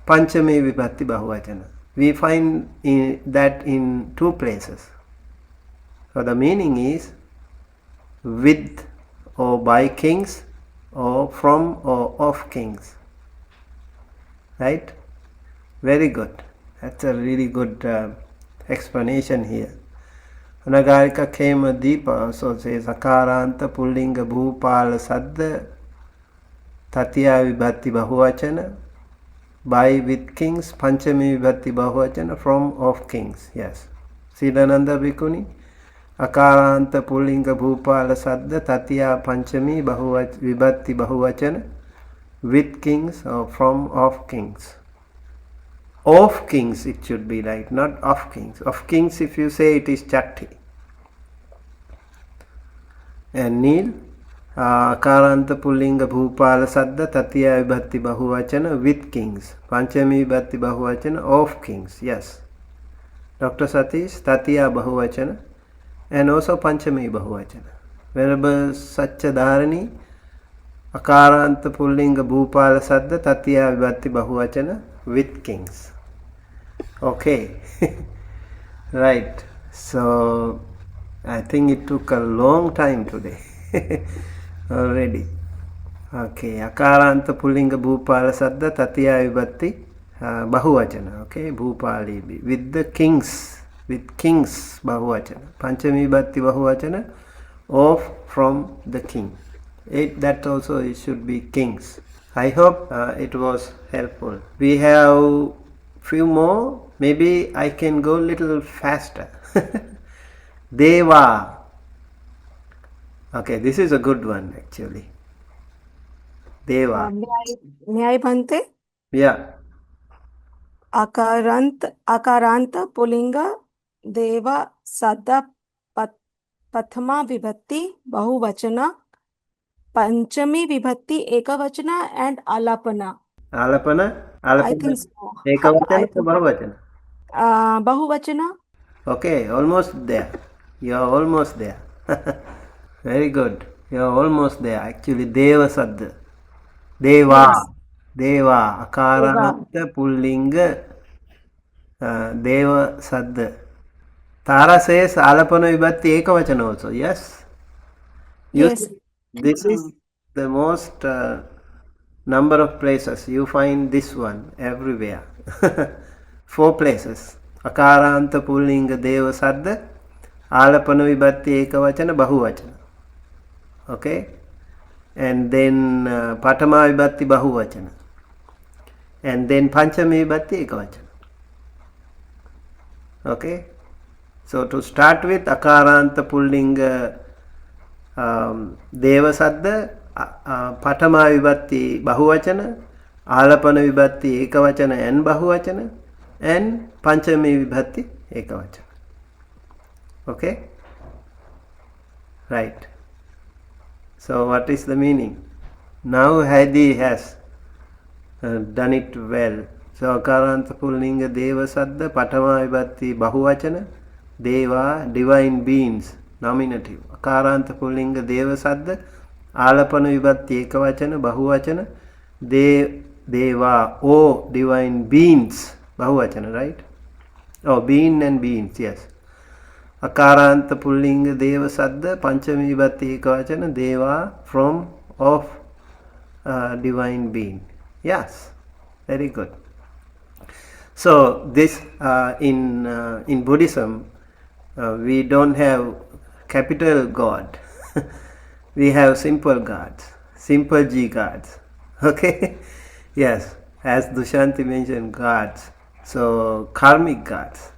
Panchami Vibhatti Bahuvachana, we find that in two places. So the meaning is with or by kings, or from or of kings. Right? Very good. That's a really good explanation here. Anagarika Kema Deepa also says Akaranta Pullinga Bhupala Sadda Tatya Vibhatti Bahuvachana, by with kings, Panchami Vibhatti Bahuvachana, from of kings. Yes. Siddhananda Bhikkhuni, Akaranta Pullinga Bhupala Sadda Tatya Panchami Vibhatti Bahuvachana, with kings or from of kings. Of kings it should be, right, not of kings. Of kings, if you say, it is Chatti. And Neil, Akaranta Pullinga Bhupala Sadda Tatya Vibhatti Bahuvachana, with kings. Panchami Vibhatti Bahuvachana, of kings. Yes. Dr. Satish, Tatya Bahuvachana, and also Panchami Bahuvachana. Venerable Satchadharani, Akaranta Pullinga Bhupala Sadda Tatya Vibhatti Bahuvachana, with kings. Okay. Right. So I think it took a long time today already. Okay. Akaranta Pullinga Bhupala Sadda Tatya Vibhatti Bahuvachana. Okay. Bhupali. With the kings. With kings Bahuvachana. Panchami Vibhatti Bahuvachana, of, from the king. That also it should be kings. I hope it was helpful. We have few more. Maybe I can go a little faster. Deva. Okay, this is a good one actually. Deva. May I Bhante? Yeah. Akaranta Pullinga Deva Sadda Pathama Vibhatti Bahuvachana Panchami Vibhatti Ekavachana and Alapana. Alapana? I think so. Ekavachana or Bahuvachana? Bahuvachana. Okay, almost there. You are almost there. Very good. You are almost there. Actually, Deva Sadda. Deva. Yes. Deva. Akaranta Pullinga Deva Sadda. Tara says Alapana Vibhatti Ekavachana also. Yes? Yes. This is the most number of places. You find this one everywhere. 4 places. Akaranta Pullinga Deva Sadda, Alapana Vibhatti Ekavachana Bahuvachana. Okay? And then Patama Vibhatti Bahuvachana. And then Panchami Vibhatti Ekavachana. Okay? So to start with, Akaranta Pullinga Deva Sadda, Patama vibhatti bahuvachana, Alapana vibhatti ekavachana and bahuvachana, and Panchami vibhatti ekavachana. Okay? Right. So what is the meaning? Now Heidi has done it well. So Akaranta Pullinga Deva Saddha, Patama Vibhatti Bahuvachana, Deva, divine beings, nominative. Akaranta Pullinga Deva Saddha, Alapana Vibhatti Ekavachana, Bahuvachana, Deva, oh divine beings, Bahuvachana, right? Oh, being and beings, yes. Akaranta Pullinga Deva Saddha, Panchami Vibhatti Ekavachana, Deva, from, of divine being. Yes, very good. So this in Buddhism we don't have capital God. We have simple gods, simple G gods. Okay? Yes, as Dushanti mentioned, gods. So karmic gods.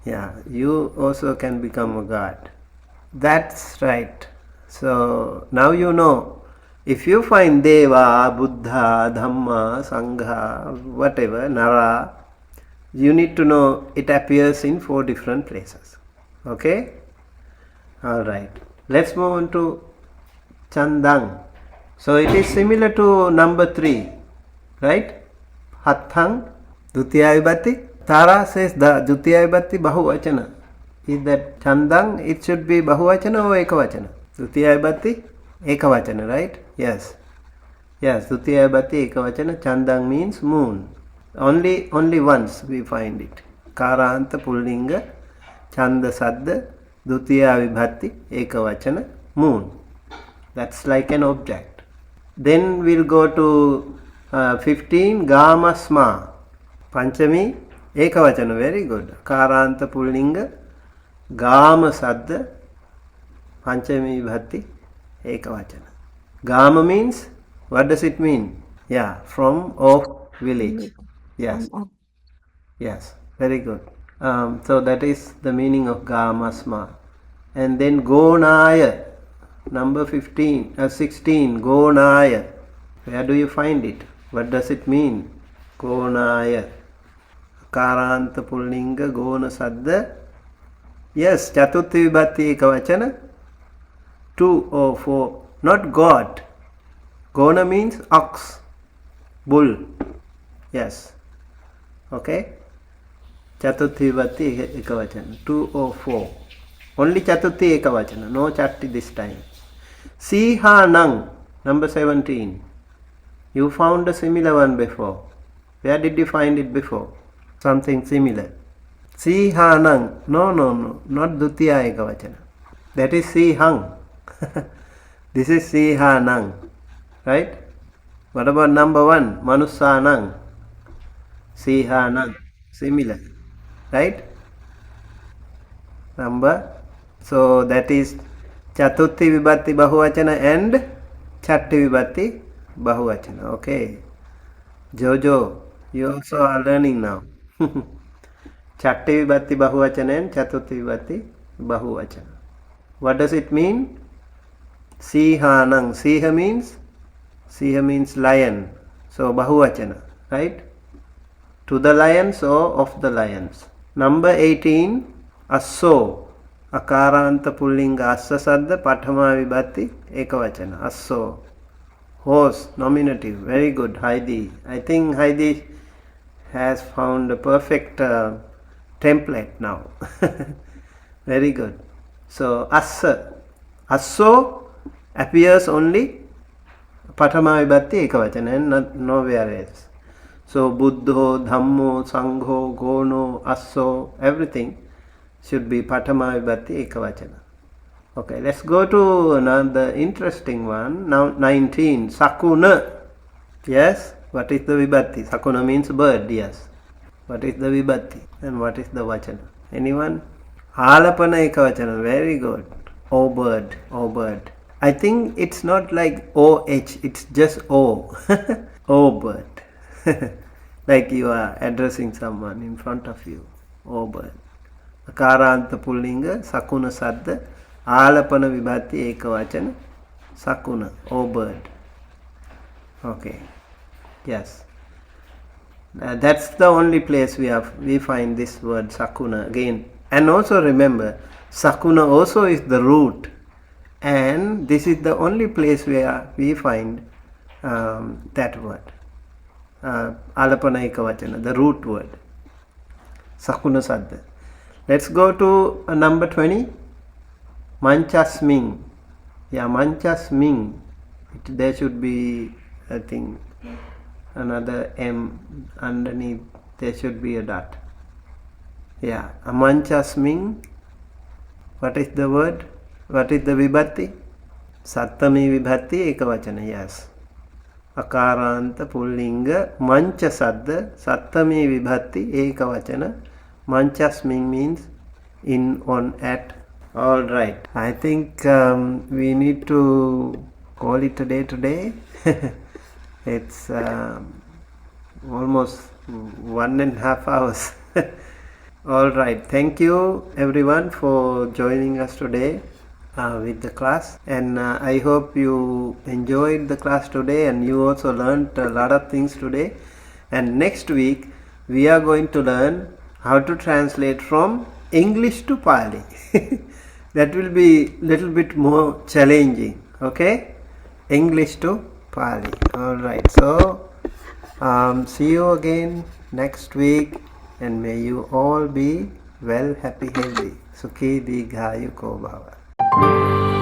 Yeah, you also can become a god. That's right. So now you know. If you find Deva, Buddha, Dhamma, Sangha, whatever, Nara, you need to know it appears in 4 different places. Okay? Alright. Let's move on to Chandang. So it is similar to number 3. Right? Hathang, Dutiya Vibhatti. Tara says the Dutiya Vibhatti Bahuvachana. Is that Chandang? It should be Bahuvachana or Ekavachana? Dutiya Vibhatti Ekavachana, right? Yes. Yes, Dutiya Vibhatti Ekavachana. Chandang means moon. Only once we find it. Karanta Pullinga Chanda Saddha Dutiya Vibhatti Ekavachana, moon. That's like an object. Then we'll go to 15 Gamasma. Panchami Ekavachana, very good. Karanta Pullinga Gama Saddha Panchami Vibhatti Ekavachana. Gama means, what does it mean? Yeah, from, of, village. Yes. Yes, very good. So that is the meaning of Gamasma. And then Gonaya, number 16, Gonaya. Where do you find it? What does it mean? Gonaya. Karanta Pullinga Gona Saddha. Yes, Chatuthi Vibhatti Ekavachana. 2 or 4. Not God. Gona means ox, bull. Yes. Okay. Chatuthi Vibhatti Ekavachana. 2 or 4. Only Chatuthi Ekavachana. No Chatti this time. Sihanang. Number 17. You found a similar one before. Where did you find it before? Something similar. Sihanang. No. Not Dutiya Ekavachana. That is Sihang. This is Sihanang. Right? What about number 1? Manusanang. Sihanang. Similar. Right? Number. So that is Chatuthi Vibhatti Bahuvachana and Chatti Vibhatti Bahuvachana. Okay. Jojo, you also are learning now. Chatti Vibhatti Bahuvachana and Chatuthi Vibhatti Bahuvachana. What does it mean? Sihanang. Siha means lion. So Bahuvachana, right? To the lions or of the lions. Number 18, Asso. Akaranta Pullinga Assa Saddha Pathama Vibhatti Ekavachana. Asso. Horse, nominative. Very good, Heidi. I think Heidi has found a perfect template now. Very good. So Assa. Asso appears only Pathama Vibhatti Ekavachana and nowhere else. So Buddho, Dhammo, Sangho, Gono, Asso, everything should be Pathama Vibhatti Ekavachana. Okay, let's go to another interesting one. Now 19, Sakuna. Yes, what is the Vibhatti? Sakuna means bird, yes. What is the Vibhatti and what is the Vachana? Anyone? Alapana Ekavachana, very good. O bird, O bird. I think it's not like OH, it's just O. O bird. Like you are addressing someone in front of you. O bird. Akaranta Pullinga, Sakuna Saddha, Alapana Vibhatti Ekavachana, Sakuna, O bird. Okay. Yes. That's the only place we find this word Sakuna again. And also remember, Sakuna also is the root, and this is the only place where we find that word, Alapana Ekavachana, the root word, Sakuna Sadda. Let's go to number 20, Manchasming. Yeah, Manchasming. There should be, I think, another M underneath. There should be a dot. Yeah, Amanchasming. What is the word? What is the vibhatti? Sattami vibhatti ekavachana. Yes. Akaranta pullinga mancha sadda sattami vibhatti ekavachana. Manchasming means in, on, at. All right. I think we need to call it a day today. It's almost 1.5 hours. All right. Thank you everyone for joining us today with the class, and I hope you enjoyed the class today and you also learned a lot of things today. And next week we are going to learn how to translate from English to Pali. That will be little bit more challenging. Okay, English to Pali. All right. So see you again next week, and may you all be well, happy, healthy. Sukhi Dighayu Ko Bhava.